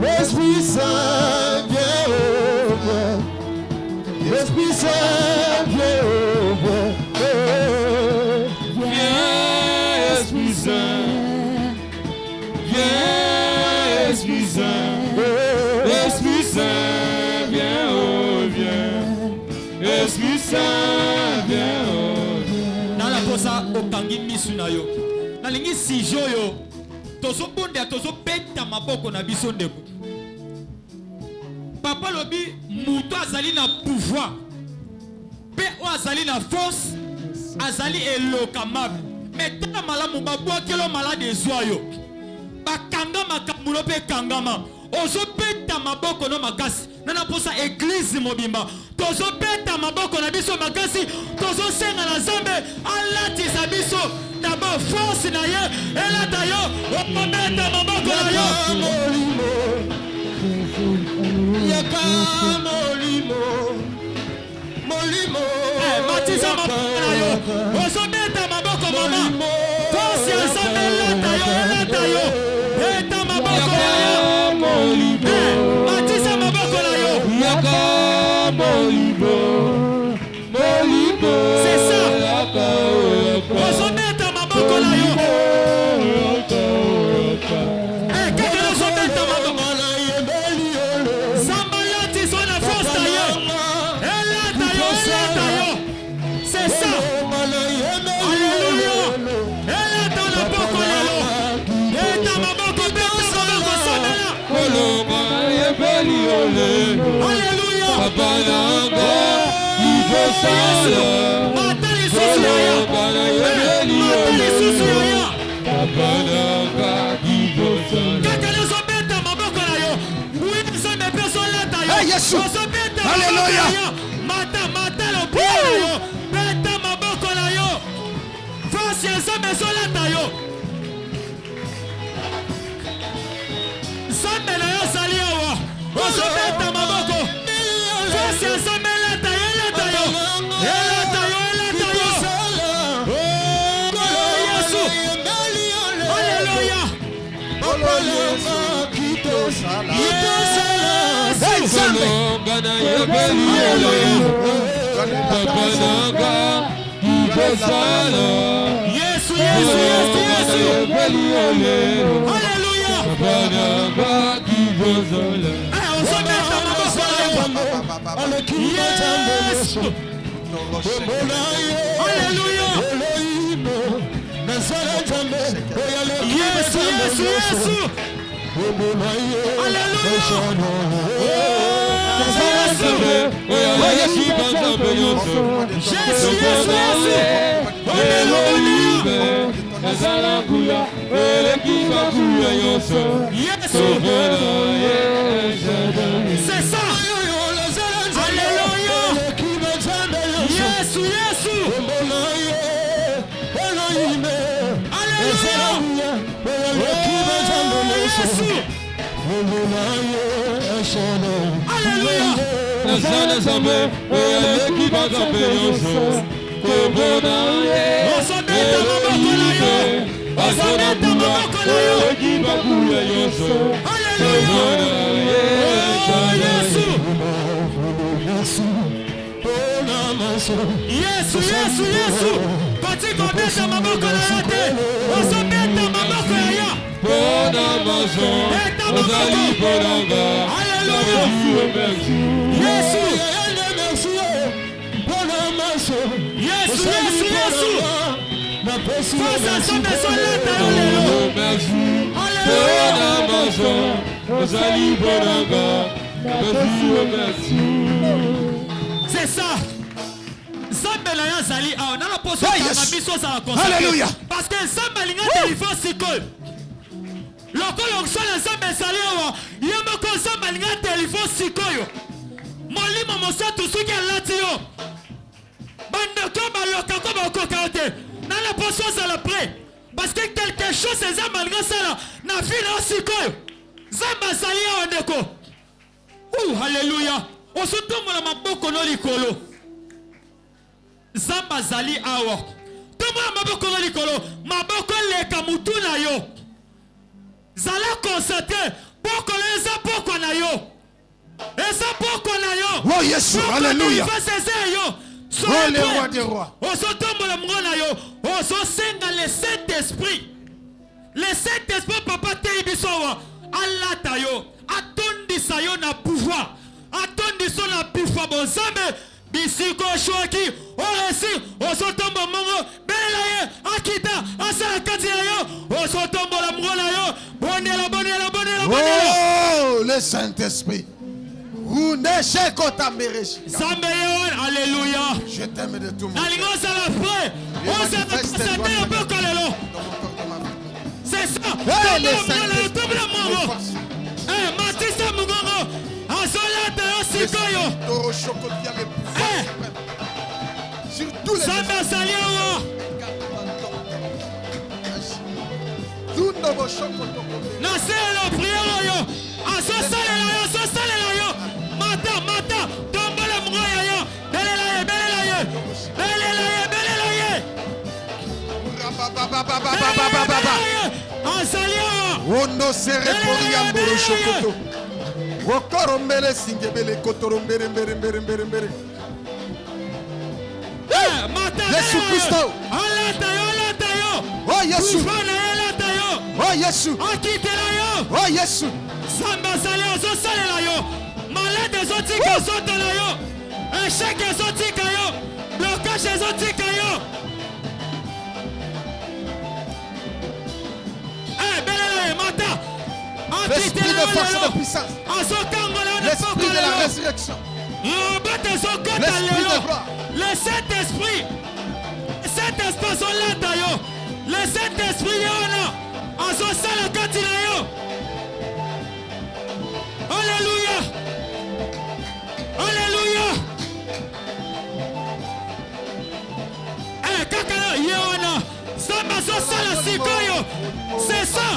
l'Esprit Saint viens oh viens, l'Esprit Saint viens oh viens, viens Esprit Saint, viens Esprit Saint, Esprit Saint. Esprit Saint viens. Nala posa okangi misu na yo. Nalingi sijo yo. Tozo bonde tozo beta maboko na biso ndeko. Papa lobi muto azali na pouvoir. Pe o azali na force, azali elokamable. Mais tala malamu babwa kelo malade ezwa yo. Bakanga makambulo pe kangama. Ozo beta maboko no makasi. Nana posa église mobimba. Tozo beta maboko na biso makasi. Tozo senga na Nzambe alatisa biso. D'abord force na ye elata yo. Beta maboko na yo. Yaka molimo. Molimo. Matisa maboko na yo. Ozo beta maboko mama. Force ya Nzambe elata yo. Beta maboko na yo. Matisa maboko na yo. Yaka molimo. Molimo. C'est ça. Ozobeta maboko na yo. Kaka ozobeta maboko na yo. Zamba lati sona force na yo. Elata yo. C'est ça. Alléluia. Elata na boko na yo. Beta maboko sonela. Alléluia. Papa nanga ibosala. Matali susuya. Matali susuya. Papa nanga ibosala. Kaka ozobeta maboko na yo. Oui, nous sommes personnes là tayo. Hey Yesu. Alléluia. Mata lo pala yo. Beta maboko na yo. Force ya Nzambe sola tayo. Nzambe na yo sali awa. Ozobeta maboko. Force ya Nzambe elata yo. Elata yo. Oh Yesu. Alléluia. Yesu. Alléluia. Alléluia. Yesu. Alléluia. C'est ça. Alléluia. Yesu, Yesu. Alléluia. Alléluia. Yesu, Yesu, Yesu. Quand il commence à maboko na yote, on se met dans maboko ya ya. Alléluia. Yesu. Yesu, Yesu, Yesu. Face à son besoin là, c'est ça. Alléluia. Parce que Nzambe alinga téléphone sikoyo. Lokola okosala Nzambe esali awa, ye moko Nzambe alinga téléphone sikoyo. Molimo mosantu soki alati yo. Bandeko baloka ko bakoka yo te. Na la poso azala prêt. Parce que quelque chose Nzambe alinga sala na vie na sikoyo. Nzambe asali awa ndeko. Alléluia. Osotombola maboko no likolo. Nzambe azali awa. Tombola maboko no likolo. Maboko leka mutu na yo. Zala constater poko eza poko na yo. Eza poko na yo. Oh Yesu, alléluia. Oh le roi des rois. Osotombola mungo na yo. Ososenga le Saint-Esprit. Le Saint-Esprit papa te ibiso wa. Alata yo. Atondisa yo na pouvoir. Atondisa na pouvoir bonzambe. Bisiko shoki. Oresi. Osotombo mungo. Belaye. Akita. Asala kati ya yo. Osotombola mungo na yo. Bonela, bonela, bonela, bonela. Oh, le Saint-Esprit. Alléluia. Je t'aime de tout mon cœur. C'est ça. Sur tous les Mata, tombola mroya yo. Belelaye. Wondo sere poriambo chokoto. Wokorombele singebele kotorombere mbere. Yesu Kristo. Alata yo. Oh Yesu. Oh Yesu. Akitela yo. Oh Yesu. Samba sale ozo salela yo. Malade ezotika ezotola yo. Échec ezotika yo. Blocage ezotika yo. Belele mata. L'esprit de force et de puissance. L'esprit de la résurrection. L'esprit de gloire. Le Saint-Esprit. Saint-Esprit solata yo. Le Saint-Esprit yona. Azo sala katila yo. Alléluia. Alléluia. Kaka yona. Samba so sala sikoyo. C'est ça.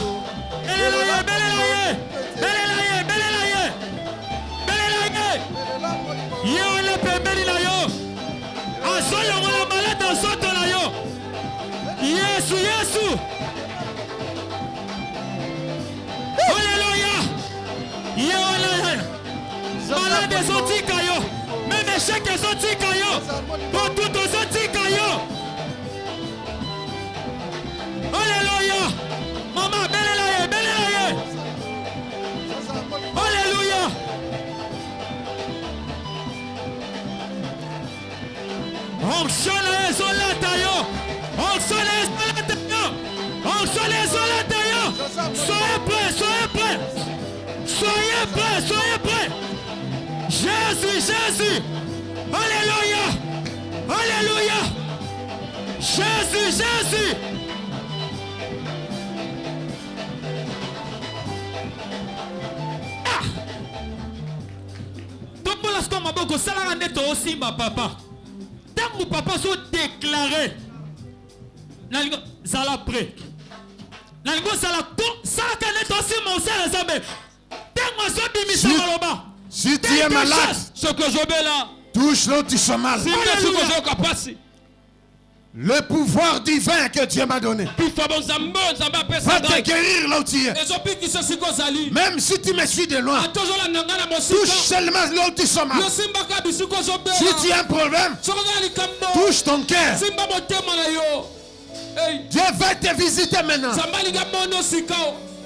Belelaye. Yona pembeli na yo. Asoyo ngona malade soto na yo. Yesu. Alléluia. Yona. Malade sotika yo. Même échec sotika yo. Pour tout sotika yo. Alléluia. Maman, belelaye. Alléluia. Onction les solata yo. Soyez prêts. Jésus Jésus, Jésus. Alléluia. Alléluia. Jésus, Jésus. Ah. Tombola ce qu'on m'a beaucoup ça la net aussi ma papa. Tant que papa soit déclaré. Nalingo zala prêt. Nalingo zala tout ça la net aussi mon frère Zambé. Tant que soit bimisa maloba. Si tu es malade, ce que je vais là. touche l'autre, tu sois mal. Le pouvoir divin que Dieu m'a donné va te guérir là où tu es. Même si tu me suis de loin, touche seulement là où tu sois mal. Si tu as un problème, touche ton cœur. Dieu va te visiter maintenant.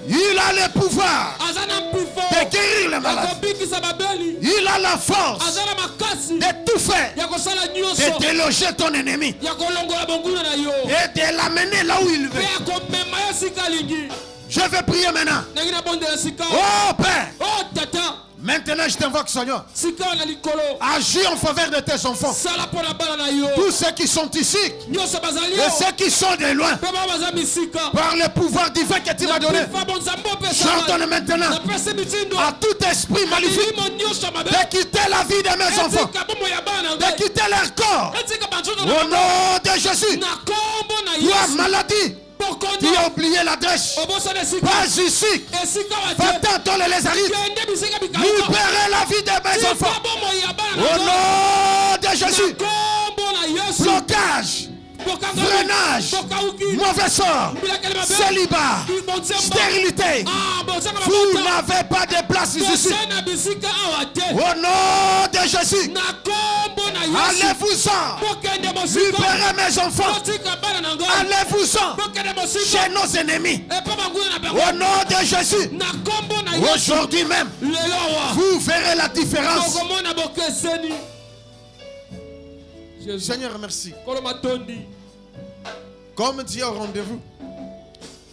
Il a le pouvoir de guérir les malades. Il a la force de tout faire, de déloger ton ennemi et de l'amener là où il veut. Je vais prier maintenant. Oh Père, maintenant je t'invoque Seigneur. Agis en faveur de tes enfants. Tous ceux qui sont ici et ceux qui sont de loin, par le pouvoir divin que tu m'as donné, j'ordonne maintenant à tout esprit maléfique de quitter la vie de mes enfants, de quitter leur corps. Au nom de Jésus, toi maladie, tu as oublié l'adresse. Pas ici. Va-t'en dans les lézarides. Libérez la vie de mes enfants. Au nom de Jésus. Blocage. Freinage. Mauvais sort. Célibat. Stérilité. Vous n'avez pas de place ici. Au nom de Jésus. Allez-vous-en. Libérez mes enfants. Allez-vous-en chez nos ennemis. Au nom de Jésus. Aujourd'hui même, vous verrez la différence. Seigneur, merci. Comme tu es au rendez-vous,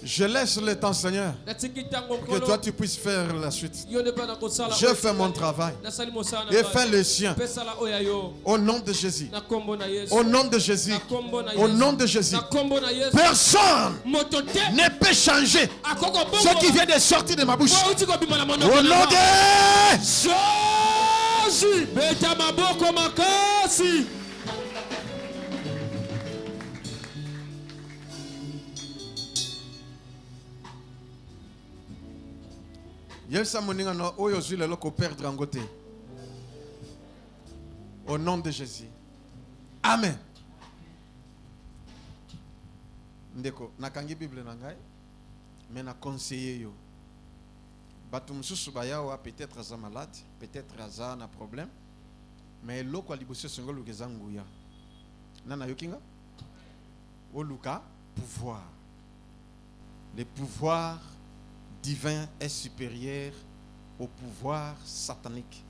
je laisse le temps, Seigneur, que toi tu puisses faire la suite. Je fais mon travail et fais le sien. Au nom de Jésus. Au nom de Jésus. Au nom de Jésus. Personne ne peut changer ce qui vient de sortir de ma bouche. Au nom de Jésus. Au nom de Jésus. Amen. Ndeko, nakangi Bible nangai, mais na conseiller yo. Batum susu bayawa peut-être aza malade, peut-être aza na problème, mais loko alibosse songolo kezanguya. Nana yokinga? Oluka pouvoir. Le pouvoir divin est supérieur au pouvoir satanique,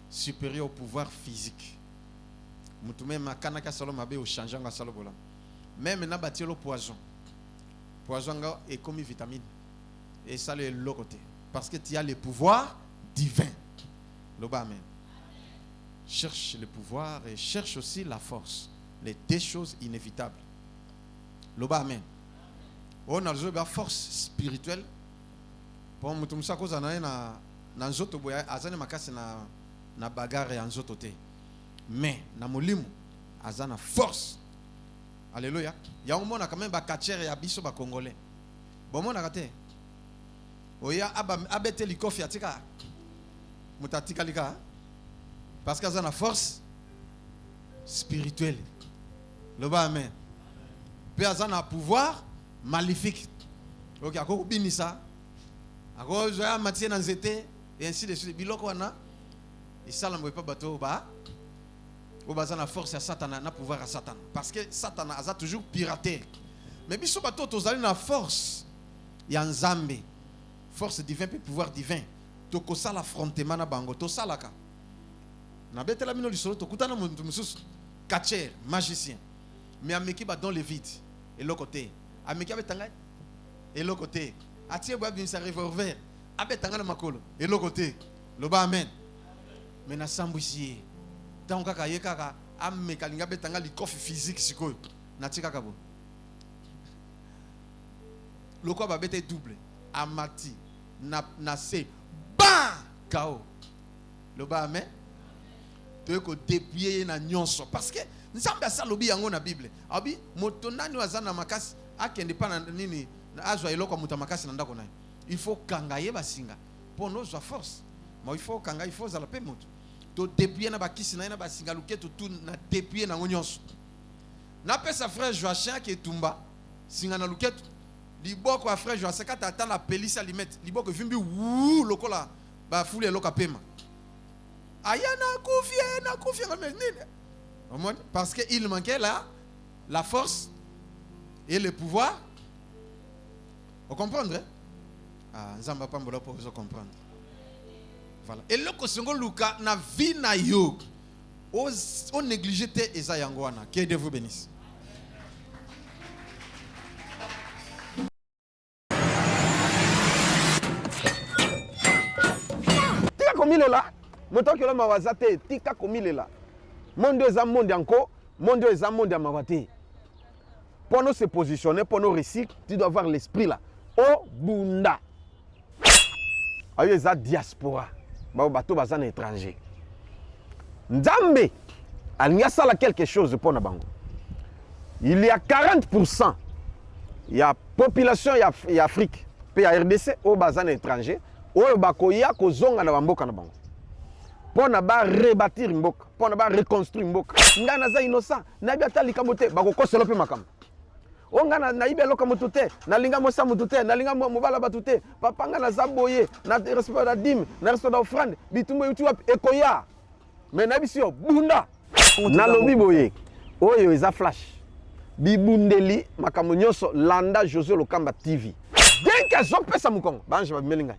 supérieur au pouvoir physique. Mutume makana ka salo mabe o changeanga salo bola. Même na bâtir le poison. Poison est comme une vitamine. Et ça le côté parce que tu as le pouvoir divin. Loba amen. Cherche le pouvoir et cherche aussi la force. Les deux choses inévitables. Loba amen. On a la force spirituelle. Pour mutumsa koza na nzoto boya azana makasi na bagarre ya nzoto te. Mais na molimu azana force. Alléluia. Ya omona quand même ba katcher ya biso ba congolais. Bon mona kate. Oya abete likofi atika. Mutatika lika. Parce qu'azana force spirituelle. Loba amen. Puis azana pouvoir maléfique. OK, akoko binisa. Et ainsi de suite. Et ça, on ne pas bateau. On a la force à Satan, na pouvoir à Satan. Parce que Satan a toujours piraté. Mais si on a la force, il y a un Zambé. Force divine, pouvoir divin. Toko ça l'affrontement na bango. To ça la ka. Na bete la mino du solo. Toko tana musus. Catcher, magicien. Mais ameki ba dans le vide. Et l'autre côté. Ameki ba tangay. Et l'autre côté. Atie bois bin sa revolver. Abe tangana makolo. Et l'autre côté. Loba amen. Mais na sambwisi. Tant kaka ye kaka amme kalinga betanga likofi physique sikoyo. Na tika kabo. Loko ba bete double. Amati na se bam KO. Le ba amen. Tu ko dépouiller na nyonso parce que nzambe asalobi yango na Bible. Abi motonani wazana makasi akende pa na nini azwa eloko muta makasi na ndako na. Il faut kangaye basinga pour nos force. Mais il faut kangaye il faut za la pe moto. To dépouiller na bakisi na basinga luketo tout na dépouiller na nyonso. Na pesa frère Joachim qui tumba singa na luketo. Liboko a frère Joachim kata ata la pelisse à limite. Liboko vimbi wou lokola ba foule loka pema. Aya na confie parce qu'il manquait la force et le pouvoir. Vous comprenez? Ah, Nzamba Pambola pour vous comprendre. Voilà. Et le Kosongo Luka na vie na yo. On néglige te eza yangoana. Que Dieu vous bénisse. Tika komile la. Moto ki lo mawazate tika komile la. Monde eza monde encore, monde eza monde amawate. Pour nous se positionner, pour nous réussir, tu dois avoir l'esprit là. Oh bunda. Ayo eza diaspora. Ba bato bazana étranger. Nzambe alinga sala quelque chose pour na bango. Il y a 40%. Il y a population il y a Afrique, puis il y a RDC au bazana étranger, au bakoya ko zonga na bamboka na bango. Pour na ba rebâtir mboka, pour na ba reconstruire mboka. Ngana za innocent, na biata likamote bako koselo pe makam. Onga na ibe loka mutute, na linga mosa mutute, na linga mobala batute, papanga na zaboye, na respect da dim, na respect da offrande, bitumbo yutu ekoya. Mais na bisio bunda. Na lobi boye. Oyo eza flash. Bibundeli makambo nyonso landa José Lokamba TV. Dès que zo pesa mukongo, banje ba melinga.